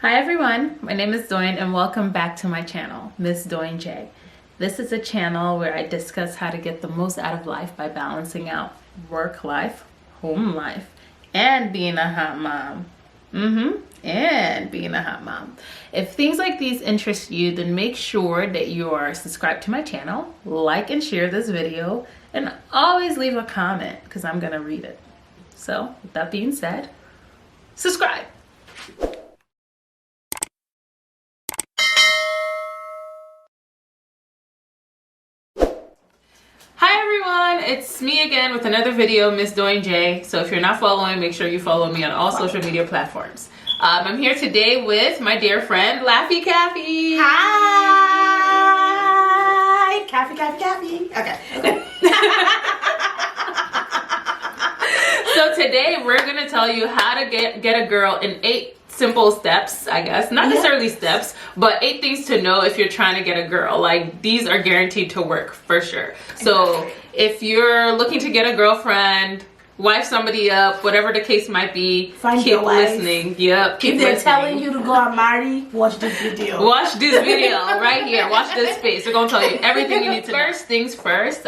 Hi everyone, my name is Doyne and welcome back to my channel, Miss Doyne J. This is a channel where I discuss how to get the most out of life by balancing out work life, home life, and being a hot mom. And being a hot mom. If things like these interest you, then make sure that you are subscribed to my channel, like and share this video, and always leave a comment because I'm gonna read it. So with that being said, subscribe. Hi everyone, it's me again with another video, Miss Doyne J. So if you're not following, make sure you follow me on all social media platforms. I'm here today with my dear friend, Laffy Caffy. Hi! Caffy. Okay. So today we're gonna tell you how to get a girl in 8 simple steps, I guess. Not necessarily steps, but 8 things to know if you're trying to get a girl. Like, these are guaranteed to work for sure. So if you're looking to get a girlfriend, wife somebody up, whatever the case might be, keep listening. Yep, keep listening. If they're telling you to go on Marty, watch this video. Watch this video right here. Watch this space. We're gonna tell you everything you need to know. First things first,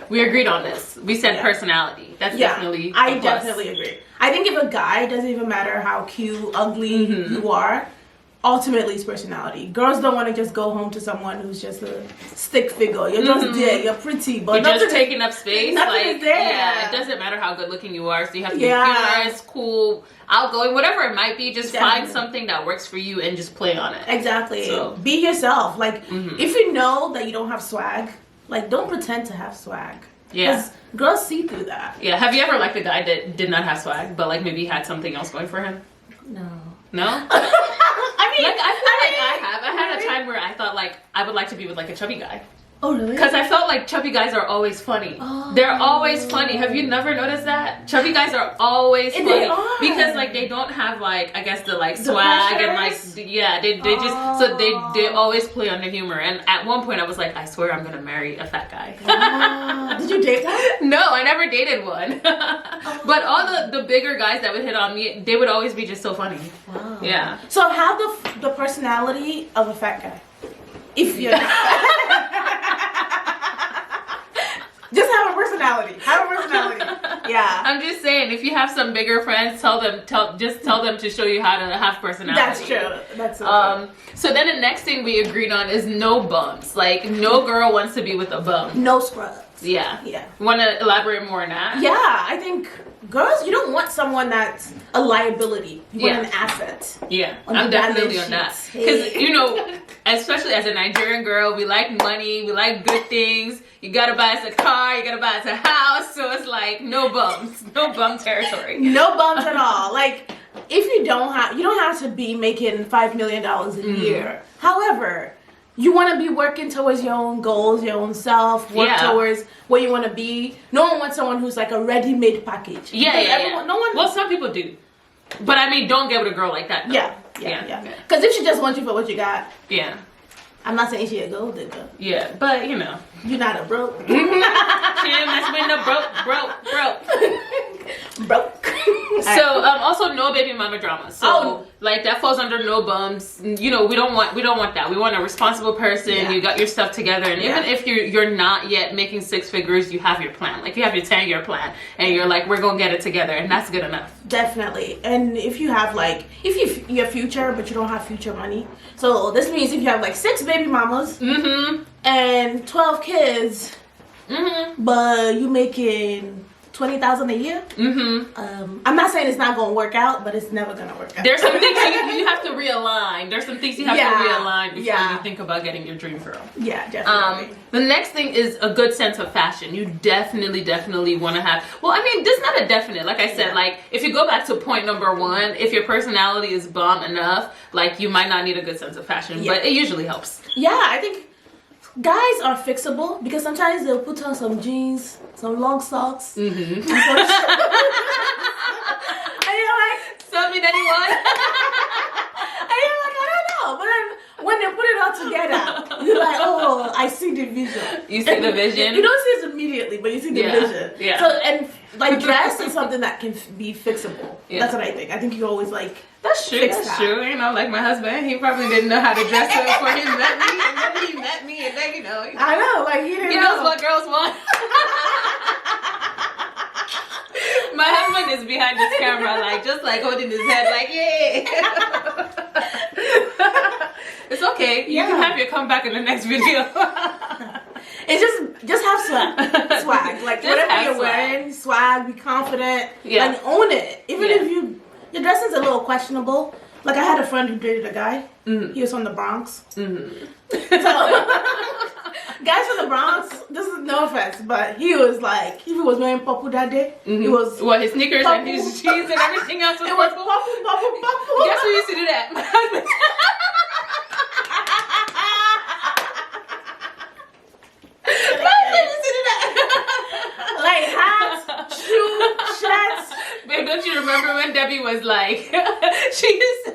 we agreed on this. We said personality. That's definitely a plus. Definitely agree. I think if a guy, doesn't even matter how cute, ugly you are, ultimately it's personality. Girls don't want to just go home to someone who's just a stick figure. You're just there, you're pretty, but you're just taking up space. Nothing is there. Yeah, it doesn't matter how good looking you are. So you have to be humorous, cool, outgoing, whatever it might be. Just find something that works for you and just play on it. Exactly. So, be yourself. Like, if you know that you don't have swag, like, don't pretend to have swag. Yeah. Girls see through that. Yeah. Have you ever liked a guy that did not have swag, but like maybe had something else going for him? No. No? I had a time where I thought like I would like to be with like a chubby guy. Oh really? Because I felt like chubby guys are always funny. Oh. They're always funny. Have you never noticed that? Chubby guys are always funny. They are. Because like they don't have like, I guess the like swag and like, yeah, they just, so they always play on the humor. And at one point I was like, I swear I'm gonna marry a fat guy. Did you date that? No, I never dated one. But all the bigger guys that would hit on me, they would always be just so funny. Wow. Yeah. So have the personality of a fat guy. If you're not. Just have a personality. Yeah. I'm just saying, if you have some bigger friends, tell them to show you how to have personality. That's true. That's so true. So then the next thing we agreed on is no bums. Like, no girl wants to be with a bum. No scrubs. Yeah. Yeah. Want to elaborate more on that? Yeah, I think girls, you don't want someone that's a liability. You want an asset. Yeah, I'm definitely on that. Because, you know, especially as a Nigerian girl, we like money, we like good things. You gotta buy us a car, you gotta buy us a house. So it's like, no bums. No bum territory. No bums at all. Like, if you don't have to be making $5 million a year. However, you want to be working towards your own goals, your own self, work towards where you want to be. No one wants someone who's like a ready-made package. No one. Well, some people do. But I mean, don't get with a girl like that, though. Yeah. Because if she just wants you for what you got. Yeah. I'm not saying she a gold digger. Yeah, but you know. You're not a broke. She ain't messing with no broke. So also no baby mama drama. So like that falls under no bums. You know, we don't want that. We want a responsible person. You got your stuff together, and even if you're not yet making 6 figures, you have your plan. Like you have your 10-year plan, and you're like, we're gonna get it together, and that's good enough. Definitely. And if you have like your future, but you don't have future money, so this means if you have like 6 baby mamas and 12 kids, but you making $20,000 a year. I'm not saying it's not gonna work out, but it's never gonna work out. There's some things you have to realign. There's some things you have to realign before you think about getting your dream girl. Yeah, definitely. The next thing is a good sense of fashion. You definitely want to have. Well, I mean, this is not a definite. Like I said, like if you go back to point number 1, if your personality is bomb enough, like you might not need a good sense of fashion, but it usually helps. Yeah, I think guys are fixable because sometimes they'll put on some jeans, some long socks. And you're like, something anyone? And you're like, I don't know. But then when they put it all together, you're like, oh, I see the vision. You see the vision? You don't see it immediately, but you see the vision. Yeah. So, and like dress is something that can be fixable. Yeah. That's what I think. I think you always like. That's true. Fix That's that. true. You know, like my husband, he probably didn't know how to dress up before he met me, and then he met me, and then I know, like he didn't he know. knows what girls want. My husband is behind this camera, like just like holding his head, like yeah. It's okay. You can have your comeback in the next video. It's just have swag. Like Just whatever have you're swag. wearing, swag. Be confident. Yeah. Like own it. Even Yeah. if your dressing's a little questionable. Like I had a friend who dated a guy. He was from the Bronx. So guys from the Bronx. This is no offense, but he was like, he was wearing purple that day. He was. Well, his sneakers and Purple. his jeans and everything else was It was purple. purple. Guess who used to do that? My husband. Like hats, shoes, shirts. Babe, don't you remember when Debbie was like, she used to,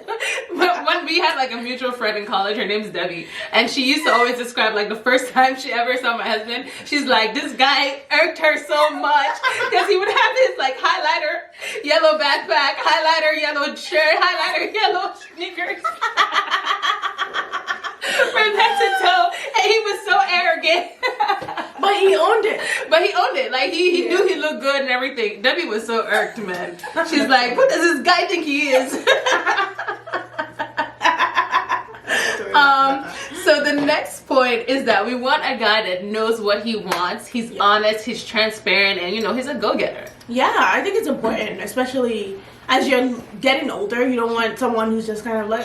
when we had like a mutual friend in college, her name's Debbie, and she used to always describe like the first time she ever saw my husband, she's like, this guy irked her so much because he would have his like highlighter, yellow backpack, highlighter, yellow shirt, highlighter, yellow sneakers. From head to toe, and he was so arrogant. But he owned it. But he owned it. Like he knew he looked good and everything. Debbie was so irked, man. She's like, what does this guy think he is? So the next point is that we want a guy that knows what he wants. He's honest, he's transparent, and he's a go-getter. Yeah, I think it's important, especially as you're getting older. You don't want someone who's just kind of like,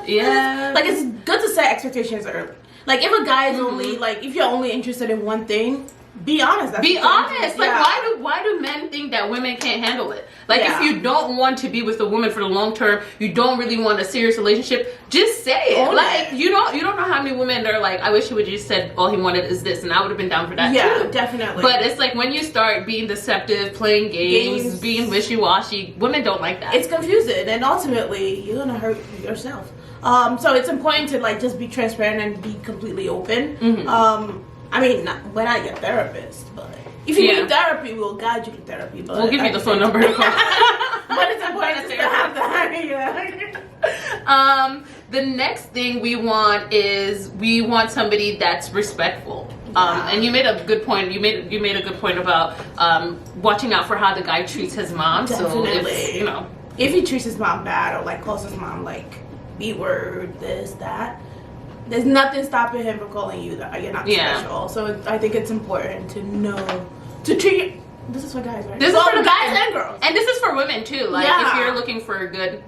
Yeah. Like it's good to set expectations early. Like if a guy is only like, if you're only interested in one thing, be honest. That's Be what I'm honest. doing. Like Yeah. why do men think that women can't handle it? Like Yeah. if you don't want to be with a woman for the long term, you don't really want a serious relationship, just say it. Own Like it. you don't know how many women are like, I wish he would just said all he wanted is this, and I would have been down for that Yeah, too. definitely. But it's like when you start being deceptive, playing games. Being wishy-washy, women don't like that. It's confusing, and ultimately you're gonna hurt yourself. So it's important to like just be transparent and be completely open. I mean, we're not your therapist, but if you need therapy, we'll guide you to therapy. But We'll give you the phone number to call. But it's important to have that. Yeah. The next thing we want is we want somebody that's respectful. And you made a good point. You made a good point about watching out for how the guy treats his mom. Definitely. So if he treats his mom bad or like calls his mom like B word, this, that, there's nothing stopping him from calling you that you're not special. So I think it's important to know to treat. This is for guys, right? This is for guys guys and girls. And this is for women too. Like if you're looking for a good,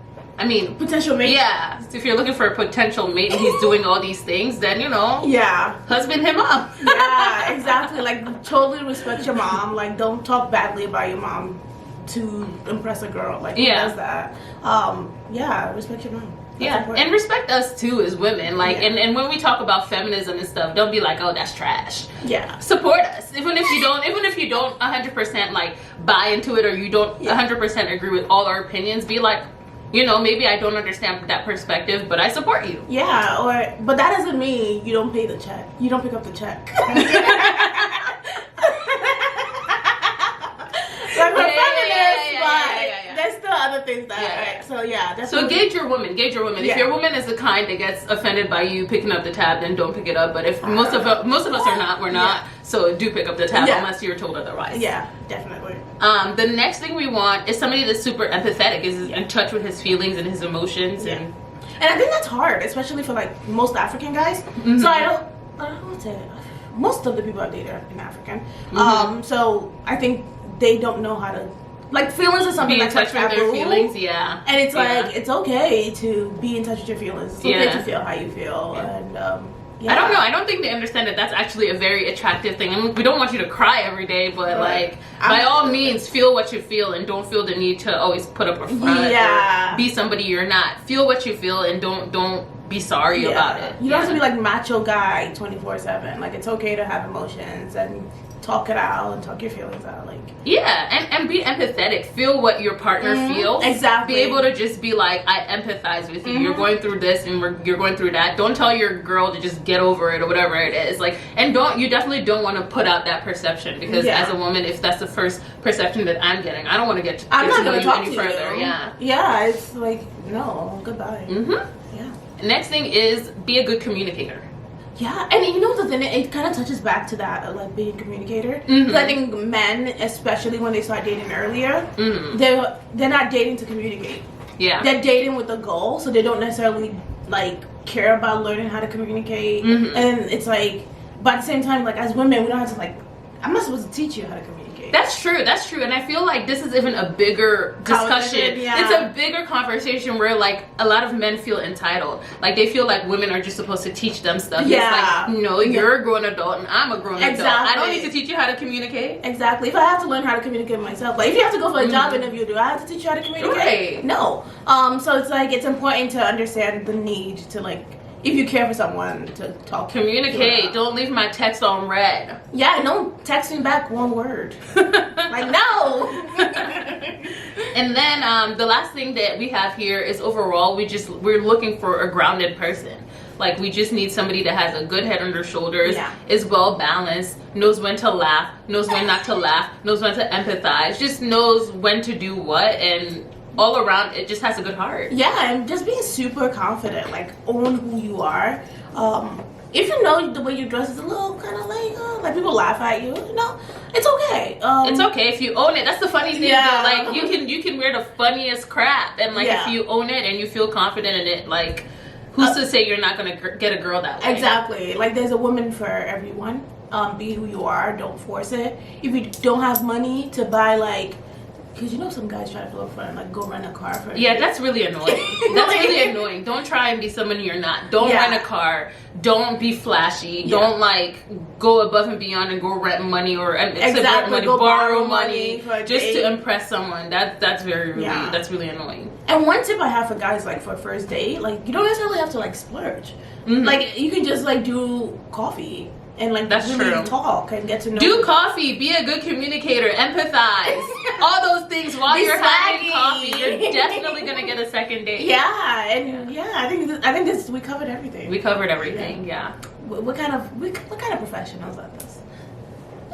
Potential mate. Yeah, if you're looking for a potential mate and he's doing all these things, then Yeah. husband him up. Yeah, exactly. Like totally respect your mom. Like don't talk badly about your mom to impress a girl. Like who does that? Yeah, respect your mom. That's important. And respect us too as women. Like and when we talk about feminism and stuff, don't be like, oh, that's trash. Yeah. Support us. Even if you don't 100% like buy into it, or you don't 100% agree with all our opinions, be like, maybe I don't understand that perspective, but I support you. Yeah, but that doesn't mean you don't pay the check. You don't pick up the check. Like we're feminists, but there's still other things that. Right? So that's So gauge your woman. If your woman is the kind that gets offended by you picking up the tab, then don't pick it up. But if most of us are not, we're not. So do pick up the tab unless you're told otherwise. Yeah, definitely. The next thing we want is somebody that's super empathetic, is in touch with his feelings and his emotions. And I think that's hard, especially for like most African guys. So I don't want to say most of the people I've dated have been African. So I think they don't know how to, like, feelings is something be in that's touch with their feelings. And it's like it's okay to be in touch with your feelings. It's okay to feel how you feel. And I don't know. I don't think they understand that that's actually a very attractive thing. I mean, we don't want you to cry every day, but like, by all means, feel what you feel and don't feel the need to always put up a front or be somebody you're not. Feel what you feel and don't be sorry about it. You don't have to be like macho guy 24/7. Like it's okay to have emotions and talk it out and talk your feelings out. Like, yeah, and be empathetic. Feel what your partner feels. Exactly. Be able to just be like, I empathize with you. You're going through this and you're going through that. Don't tell your girl to just get over it or whatever it is. Like, and you definitely don't want to put out that perception, because as a woman, if that's the first perception that I'm getting, I don't want to get I'm not going to talk any to further. you. Yeah. Yeah, it's like, no, goodbye. Yeah. Next thing is be a good communicator. Yeah, and you know the thing, it kind of touches back to that, like being a communicator. Because I think men, especially when they start dating earlier, they're not dating to communicate. Yeah, they're dating with a goal, so they don't necessarily like care about learning how to communicate. And it's like, but at the same time, like as women, we don't have to like. I'm not supposed to teach you how to communicate. That's true. That's true. And I feel like this is even a bigger discussion. Yeah. It's a bigger conversation where like a lot of men feel entitled. Like they feel like women are just supposed to teach them stuff. Yeah. It's like, no, you're a grown adult and I'm a grown adult. Exactly. I don't need to teach you how to communicate. Exactly. If I have to learn how to communicate myself, like if you have to go for a job interview, do I have to teach you how to communicate? Right. No. So it's like it's important to understand the need to like. If you care for someone, to talk. Communicate. Don't leave my text on red. Yeah, don't text me back one word. Like, no. And then the last thing that we have here is overall, we're looking for a grounded person. Like, we just need somebody that has a good head on their shoulders, is well balanced, knows when to laugh, knows when not to laugh, knows when to empathize, just knows when to do what, and all around it just has a good heart. Yeah, and just being super confident, like own who you are. If you know the way you dress is a little kind of like people laugh at you, you know, it's okay. It's okay if you own it. That's the funny thing. Though. Like you can wear the funniest crap, and like if you own it and you feel confident in it, like who's to say you're not gonna get a girl that way? Exactly. Like there's a woman for everyone. Be who you are. Don't force it. If you don't have money to buy like. Because you know some guys try to feel up front and like go rent a car for that's really annoying. That's really annoying. Don't try and be someone you're not. Don't rent a car. Don't be flashy. Don't like go above and beyond and go rent money or borrow money just to impress someone. That's very rude. That's really annoying. And one tip I have for guys like for a first date, like you don't necessarily have to like splurge. Like you can just like do coffee. And like really talk and get to know. Do coffee. Be a good communicator. Empathize. All those things while you're having coffee. You're definitely gonna get a second date. Yeah, and I think this we covered everything. We covered everything. Yeah. What kind of professionals are this?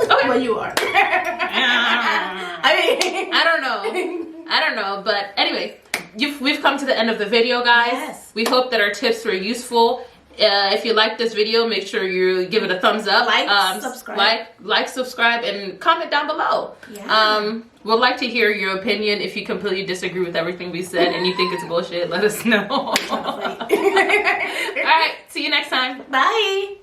Okay. Well, you are. I mean, I don't know. But anyway, we've come to the end of the video, guys. Yes. We hope that our tips were useful. If you like this video, make sure you give it a thumbs up. Like, subscribe, and comment down below. Yeah. We'd like to hear your opinion. If you completely disagree with everything we said and you think it's bullshit, let us know. All right. See you next time. Bye.